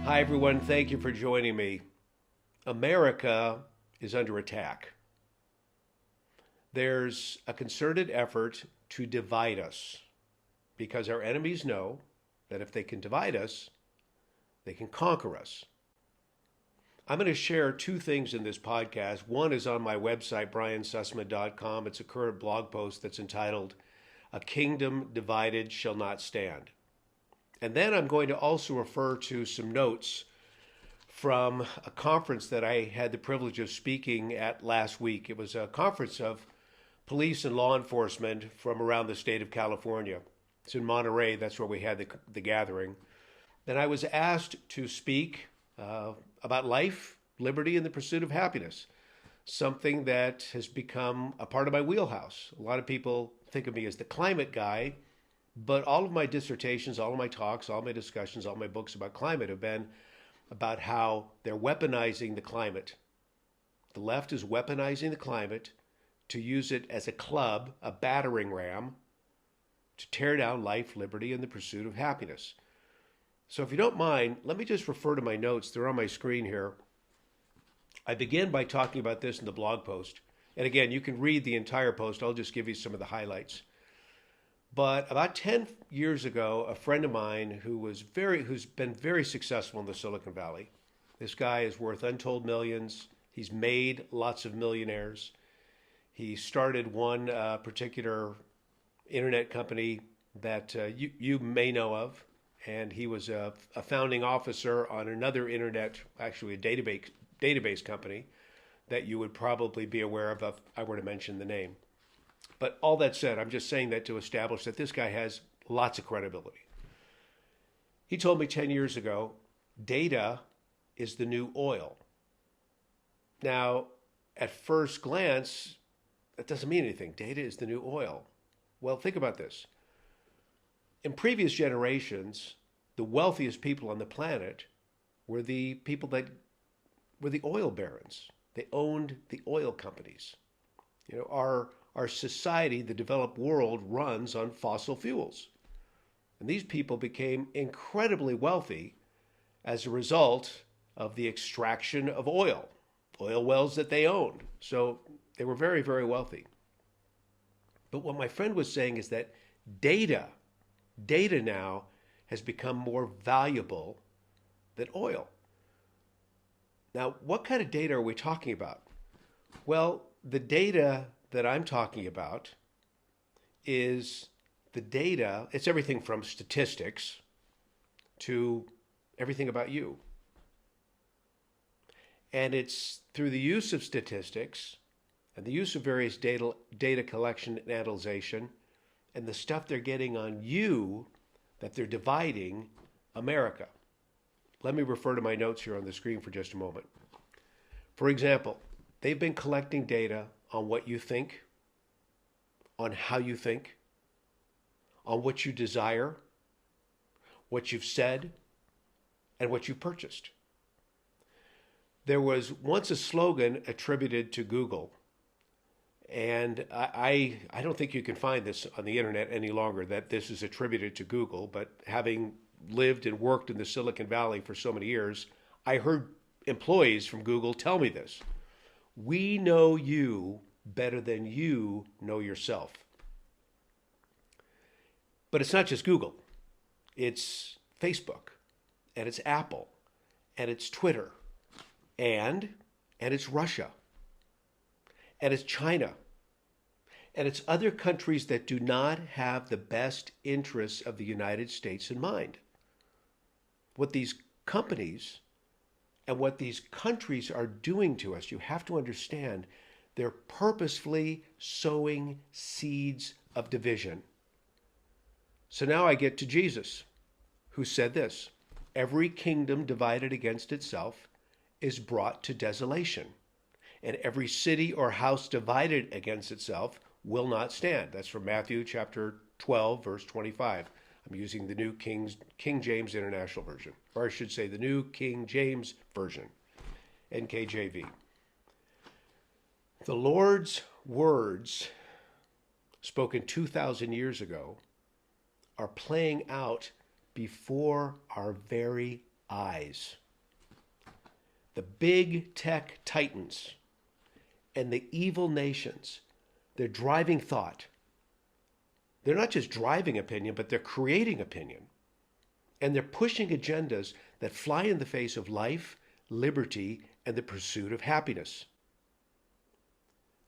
Hi, everyone. Thank you for joining me. America is under attack. There's a concerted effort to divide us because our enemies know that if they can divide us, they can conquer us. I'm going to share two things in this podcast. One is on my website, briansussman.com. It's a current blog post that's entitled, "A Kingdom Divided Shall Not Stand." And then I'm going to also refer to some notes from a conference that I had the privilege of speaking at last week. It was a conference of police and law enforcement from around the state of California. It's in Monterey. That's where we had the gathering. And I was asked to speak about life, liberty, and the pursuit of happiness, something that has become a part of my wheelhouse. A lot of people think of me as the climate guy, but all of my dissertations, all of my talks, all my discussions, all my books about climate have been about how they're weaponizing the climate. The left is weaponizing the climate to use it as a club, a battering ram, to tear down life, liberty, and the pursuit of happiness. So if you don't mind, let me just refer to my notes. They're on my screen here. I begin by talking about this in the blog post. And again, you can read the entire post. I'll just give you some of the highlights. But about 10 years ago, a friend of mine who's been very successful in the Silicon Valley. This guy is worth untold millions. He's made lots of millionaires. He started one particular internet company that you may know of, and he was a founding officer on another internet, actually a database company that you would probably be aware of if I were to mention the name. But all that said, I'm just saying that to establish that this guy has lots of credibility. He told me 10 years ago, data is the new oil. Now, at first glance, that doesn't mean anything. Data is the new oil. Well, think about this. In previous generations, the wealthiest people on the planet were the people that were the oil barons. They owned the oil companies. You know, our society, the developed world, runs on fossil fuels. And these people became incredibly wealthy as a result of the extraction of oil wells that they owned. So they were very, very wealthy. But what my friend was saying is that data now has become more valuable than oil. Now, what kind of data are we talking about? Well, the data that I'm talking about is the data, it's everything from statistics to everything about you. And it's through the use of statistics and the use of various data collection and analyzation and the stuff they're getting on you that they're dividing America. Let me refer to my notes here on the screen for just a moment. For example, they've been collecting data on what you think, on how you think, on what you desire, what you've said, and what you've purchased. There was once a slogan attributed to Google, and I don't think you can find this on the internet any longer, that this is attributed to Google, but having lived and worked in the Silicon Valley for so many years, I heard employees from Google tell me this. We know you better than you know yourself. But it's not just Google. It's Facebook, and it's Apple, and it's Twitter, and it's Russia, and it's China, and it's other countries that do not have the best interests of the United States in mind. What these companies and what these countries are doing to us, you have to understand, they're purposefully sowing seeds of division. So now I get to Jesus, who said this: every kingdom divided against itself is brought to desolation, and every city or house divided against itself will not stand. That's from Matthew chapter 12, verse 25. I'm using the New King James International Version, or I should say the New King James Version, NKJV. The Lord's words, spoken 2,000 years ago, are playing out before our very eyes. The big tech titans and the evil nations, they're driving thought. They're not just driving opinion, but they're creating opinion. And they're pushing agendas that fly in the face of life, liberty, and the pursuit of happiness.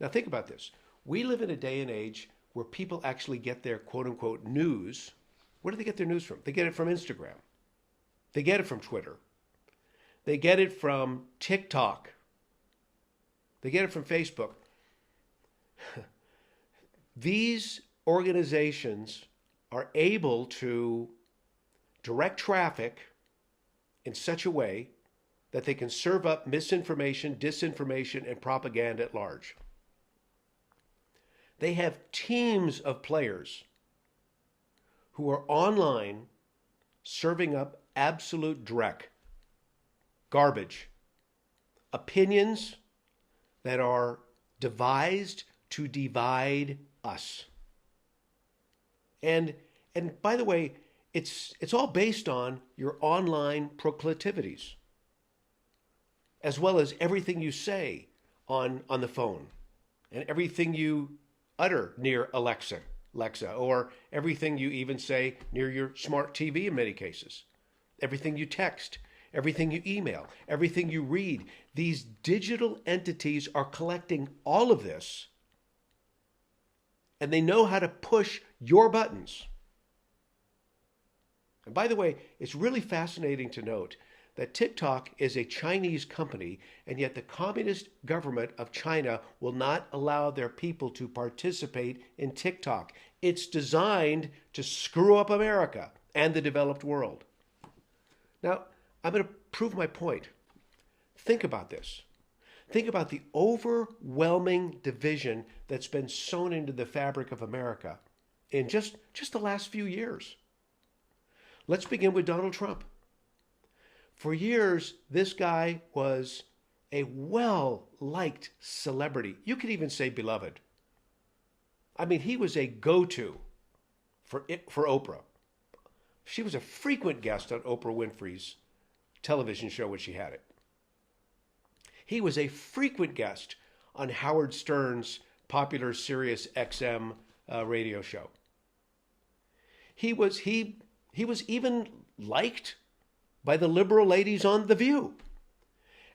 Now think about this. We live in a day and age where people actually get their quote-unquote news. Where do they get their news from? They get it from Instagram. They get it from Twitter. They get it from TikTok. They get it from Facebook. These organizations are able to direct traffic in such a way that they can serve up misinformation, disinformation, and propaganda at large. They have teams of players who are online serving up absolute dreck, garbage, opinions that are devised to divide us. And by the way, it's all based on your online proclivities, as well as everything you say on the phone and everything you utter near Alexa, or everything you even say near your smart TV in many cases, everything you text, everything you email, everything you read. These digital entities are collecting all of this, and they know how to push your buttons. And by the way, it's really fascinating to note that TikTok is a Chinese company, and yet the communist government of China will not allow their people to participate in TikTok. It's designed to screw up America and the developed world. Now, I'm going to prove my point. Think about this. Think about the overwhelming division that's been sewn into the fabric of America in just the last few years. Let's begin with Donald Trump. For years, this guy was a well-liked celebrity. You could even say beloved. I mean, he was a go-to for Oprah. She was a frequent guest on Oprah Winfrey's television show when she had it. He was a frequent guest on Howard Stern's popular Sirius XM radio show. He was even liked by the liberal ladies on The View.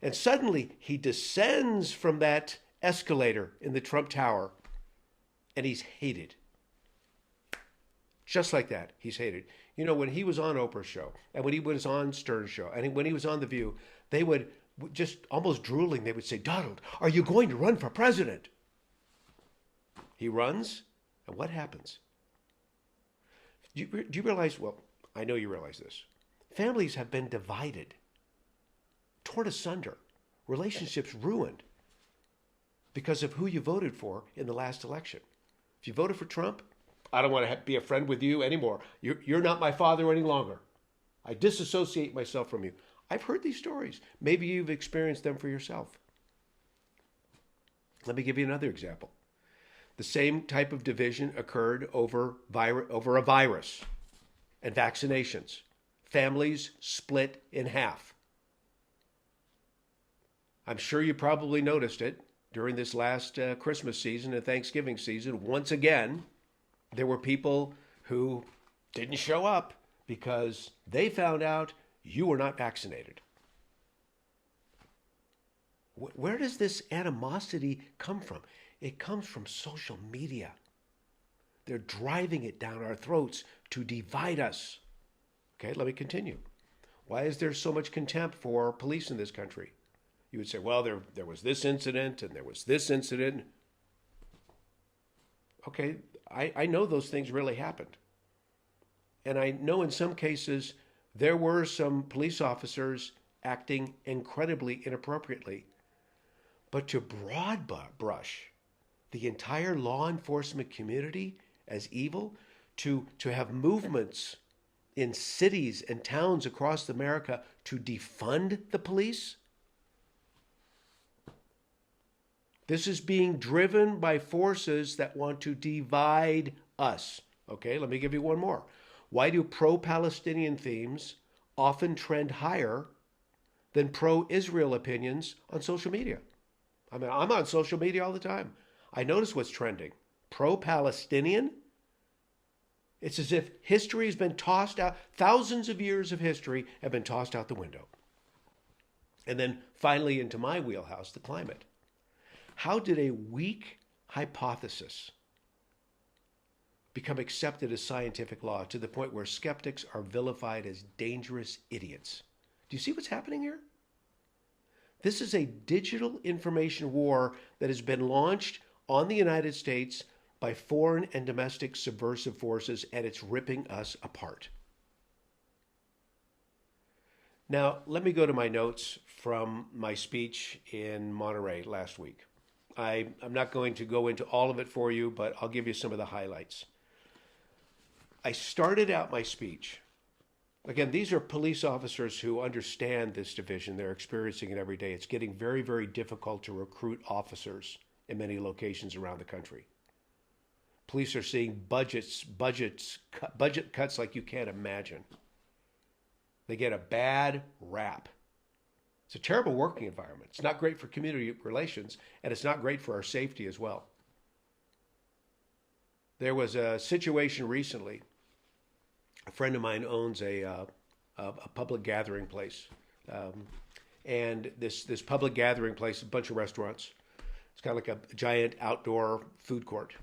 And suddenly he descends from that escalator in the Trump Tower and he's hated. Just like that, he's hated. You know, when he was on Oprah's show and when he was on Stern's show and when he was on The View, they would just almost drooling, they would say, "Donald, are you going to run for president?" He runs, and what happens? Do you realize, well, I know you realize this. Families have been divided, torn asunder, relationships ruined because of who you voted for in the last election. If you voted for Trump, I don't want to be a friend with you anymore. You're not my father any longer. I disassociate myself from you. I've heard these stories. Maybe you've experienced them for yourself. Let me give you another example. The same type of division occurred over a virus and vaccinations. Families split in half. I'm sure you probably noticed it during this last Christmas season and Thanksgiving season. Once again, there were people who didn't show up because they found out you were not vaccinated. Where does this animosity come from? It comes from social media. They're driving it down our throats to divide us. Okay, let me continue. Why is there so much contempt for police in this country? You would say, well, there was this incident and there was this incident. Okay, I know those things really happened. And I know in some cases there were some police officers acting incredibly inappropriately. But to broad brush the entire law enforcement community as evil, to have movements in cities and towns across America to defund the police? This is being driven by forces that want to divide us. Okay, let me give you one more. Why do pro-Palestinian themes often trend higher than pro-Israel opinions on social media. I mean, I'm on social media all the time. I notice what's trending. Pro-Palestinian? It's as if history has been tossed out. Thousands of years of history have been tossed out the window. And then finally into my wheelhouse, the climate. How did a weak hypothesis become accepted as scientific law to the point where skeptics are vilified as dangerous idiots? Do you see what's happening here? This is a digital information war that has been launched on the United States by foreign and domestic subversive forces, and it's ripping us apart. Now, let me go to my notes from my speech in Monterey last week. I'm not going to go into all of it for you, but I'll give you some of the highlights. I started out my speech. Again, these are police officers who understand this division. They're experiencing it every day. It's getting very, very difficult to recruit officers in many locations around the country. Police are seeing budget cuts like you can't imagine. They get a bad rap. It's a terrible working environment. It's not great for community relations, and it's not great for our safety as well. There was a situation recently. A friend of mine owns a public gathering place. And this public gathering place, a bunch of restaurants. It's kind of like a giant outdoor food court.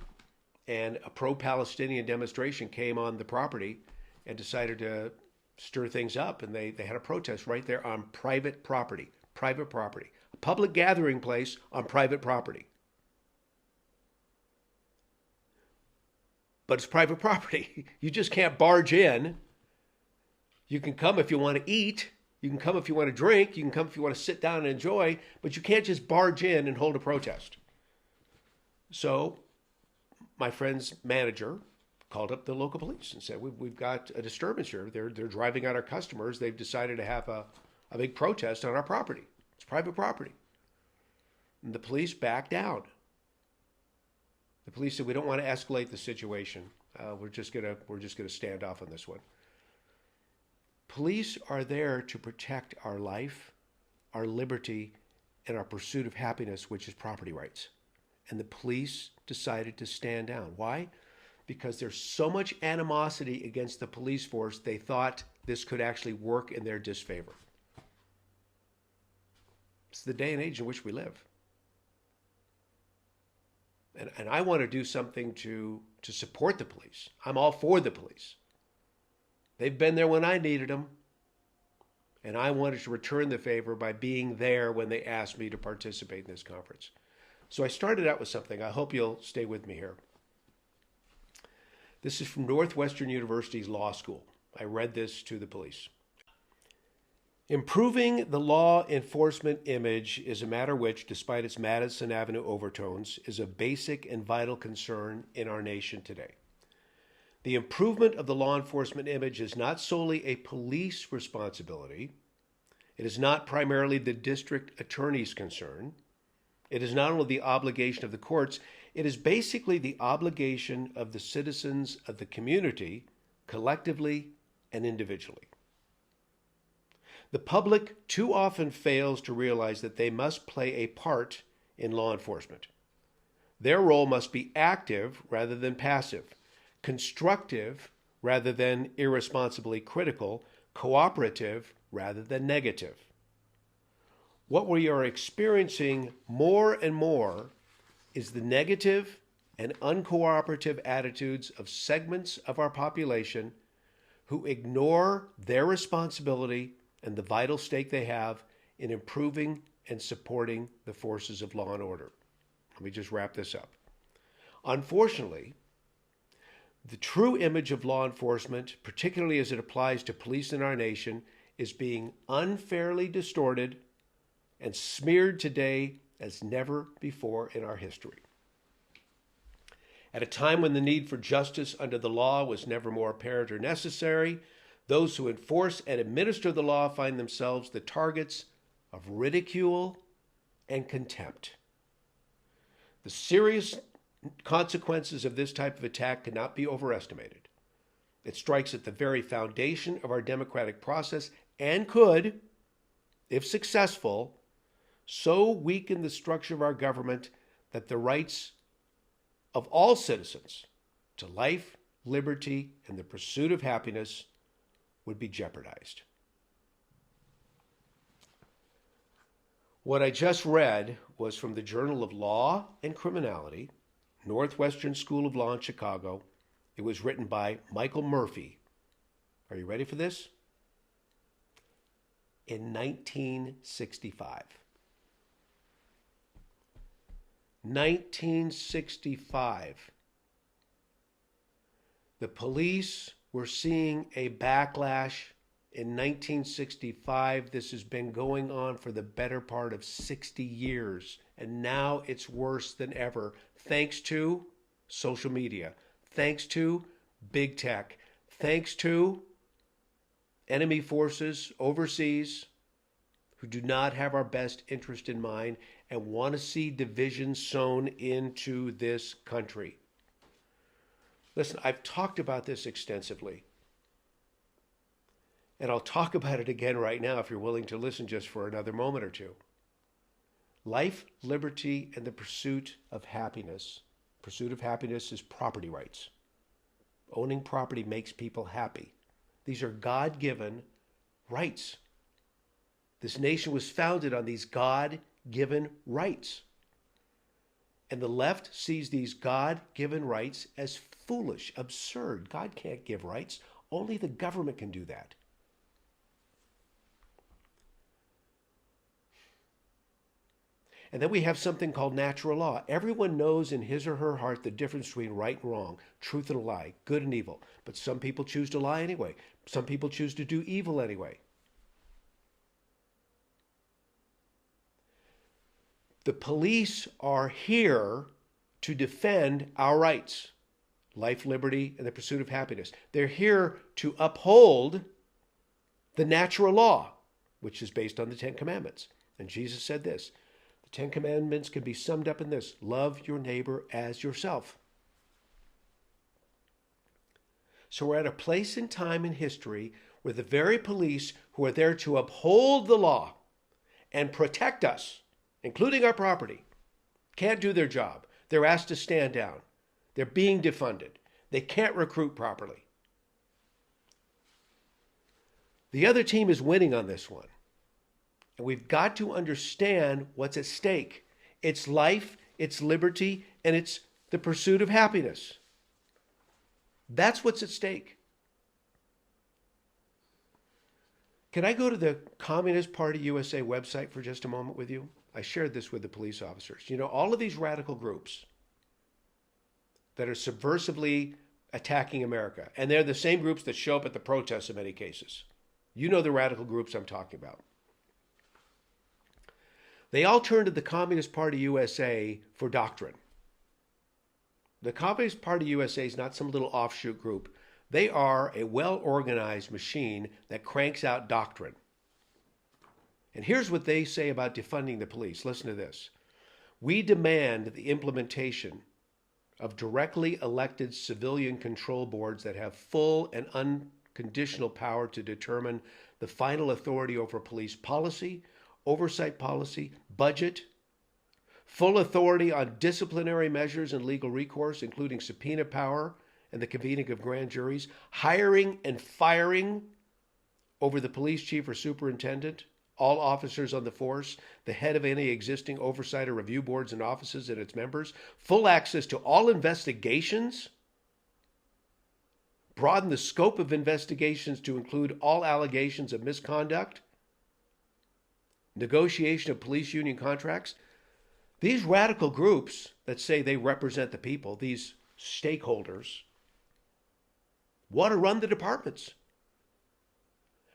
And a pro-Palestinian demonstration came on the property and decided to stir things up. And they had a protest right there on private property. A public gathering place on private property. But it's private property. You just can't barge in. You can come if you want to eat. You can come if you want to drink. You can come if you want to sit down and enjoy. But you can't just barge in and hold a protest. So my friend's manager called up the local police and said, we've got a disturbance here. They're driving out our customers. They've decided to have a big protest on our property. It's private property. And the police backed down. The police said, we don't want to escalate the situation. We're just gonna stand off on this one. Police are there to protect our life, our liberty, and our pursuit of happiness, which is property rights. And the police decided to stand down. Why? Because there's so much animosity against the police force, they thought this could actually work in their disfavor. It's the day and age in which we live. And I want to do something to support the police. I'm all for the police. They've been there when I needed them. And I wanted to return the favor by being there when they asked me to participate in this conference. So I started out with something. I hope you'll stay with me here. This is from Northwestern University's law school. I read this to the police. Improving the law enforcement image is a matter which, despite its Madison Avenue overtones, is a basic and vital concern in our nation today. The improvement of the law enforcement image is not solely a police responsibility. It is not primarily the district attorney's concern. It is not only the obligation of the courts, it is basically the obligation of the citizens of the community, collectively and individually. The public too often fails to realize that they must play a part in law enforcement. Their role must be active rather than passive, constructive rather than irresponsibly critical, cooperative rather than negative. What we are experiencing more and more is the negative and uncooperative attitudes of segments of our population who ignore their responsibility and the vital stake they have in improving and supporting the forces of law and order. Let me just wrap this up. Unfortunately, the true image of law enforcement, particularly as it applies to police in our nation, is being unfairly distorted and smeared today as never before in our history. At a time when the need for justice under the law was never more apparent or necessary, those who enforce and administer the law find themselves the targets of ridicule and contempt. The serious consequences of this type of attack cannot be overestimated. It strikes at the very foundation of our democratic process and could, if successful, so weaken the structure of our government that the rights of all citizens to life, liberty, and the pursuit of happiness would be jeopardized. What I just read was from the Journal of Law and Criminality, Northwestern School of Law in Chicago. It was written by Michael Murphy. Are you ready for this? In 1965. 1965. The police were seeing a backlash in 1965. This has been going on for the better part of 60 years, and now it's worse than ever, thanks to social media, thanks to big tech, thanks to enemy forces overseas who do not have our best interest in mind and want to see division sown into this country. Listen, I've talked about this extensively. And I'll talk about it again right now if you're willing to listen just for another moment or two. Life, liberty, and the pursuit of happiness. Pursuit of happiness is property rights. Owning property makes people happy. These are God-given rights. This nation was founded on these God-given rights. And the left sees these God-given rights as foolish, absurd. God can't give rights. Only the government can do that. And then we have something called natural law. Everyone knows in his or her heart the difference between right and wrong, truth and a lie, good and evil. But some people choose to lie anyway. Some people choose to do evil anyway. The police are here to defend our rights, life, liberty, and the pursuit of happiness. They're here to uphold the natural law, which is based on the Ten Commandments. And Jesus said this, the Ten Commandments can be summed up in this: love your neighbor as yourself. So we're at a place in time in history where the very police who are there to uphold the law and protect us, including our property, can't do their job. They're asked to stand down. They're being defunded. They can't recruit properly. The other team is winning on this one. And we've got to understand what's at stake. It's life, it's liberty, and it's the pursuit of happiness. That's what's at stake. Can I go to the Communist Party USA website for just a moment with you? I shared this with the police officers. You know, all of these radical groups that are subversively attacking America, and they're the same groups that show up at the protests in many cases. You know the radical groups I'm talking about. They all turn to the Communist Party USA for doctrine. The Communist Party USA is not some little offshoot group. They are a well-organized machine that cranks out doctrine. And here's what they say about defunding the police. Listen to this. We demand the implementation of directly elected civilian control boards that have full and unconditional power to determine the final authority over police policy, oversight policy, budget, full authority on disciplinary measures and legal recourse, including subpoena power and the convening of grand juries, hiring and firing over the police chief or superintendent, all officers on the force, the head of any existing oversight or review boards and offices and its members, full access to all investigations, broaden the scope of investigations to include all allegations of misconduct, negotiation of police union contracts. These radical groups that say they represent the people, these stakeholders, want to run the departments.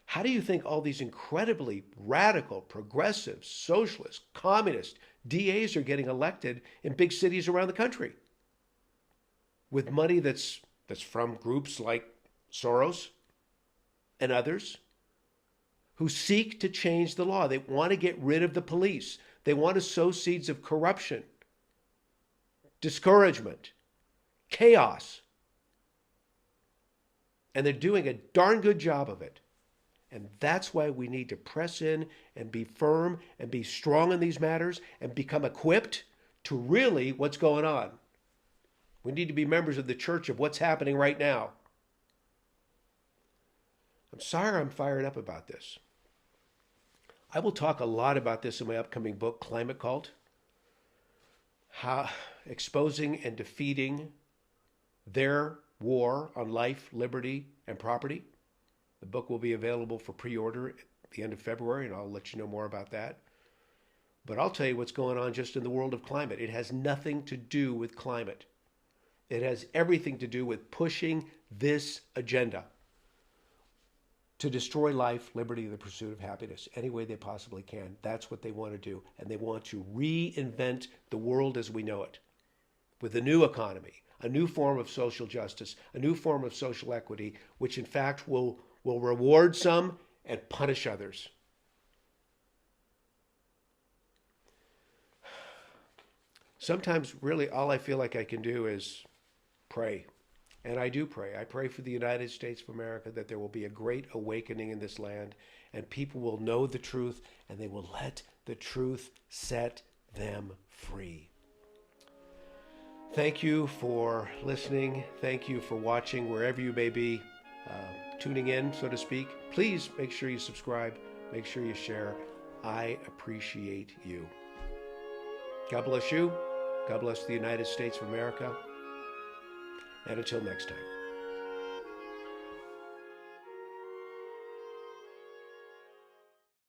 How do you think all these incredibly radical, progressive, socialist, communist DAs are getting elected in big cities around the country? With money that's from groups like Soros and others who seek to change the law. They want to get rid of the police. They want to sow seeds of corruption, discouragement, chaos. And they're doing a darn good job of it. And that's why we need to press in and be firm and be strong in these matters and become equipped to really what's going on. We need to be members of the church of what's happening right now. I'm sorry I'm fired up about this. I will talk a lot about this in my upcoming book, Climate Cult. How exposing and defeating their war on life, liberty, and property. The book will be available for pre-order at the end of February, and I'll let you know more about that. But I'll tell you what's going on just in the world of climate. It has nothing to do with climate. It has everything to do with pushing this agenda to destroy life, liberty, and the pursuit of happiness any way they possibly can. That's what they want to do. And they want to reinvent the world as we know it with a new economy, a new form of social justice, a new form of social equity, which in fact will reward some and punish others. Sometimes really all I feel like I can do is pray. And I do pray. I pray for the United States of America that there will be a great awakening in this land and people will know the truth and they will let the truth set them free. Thank you for listening. Thank you for watching wherever you may be tuning in, so to speak. Please make sure you subscribe. Make sure you share. I appreciate you. God bless you. God bless the United States of America. And until next time.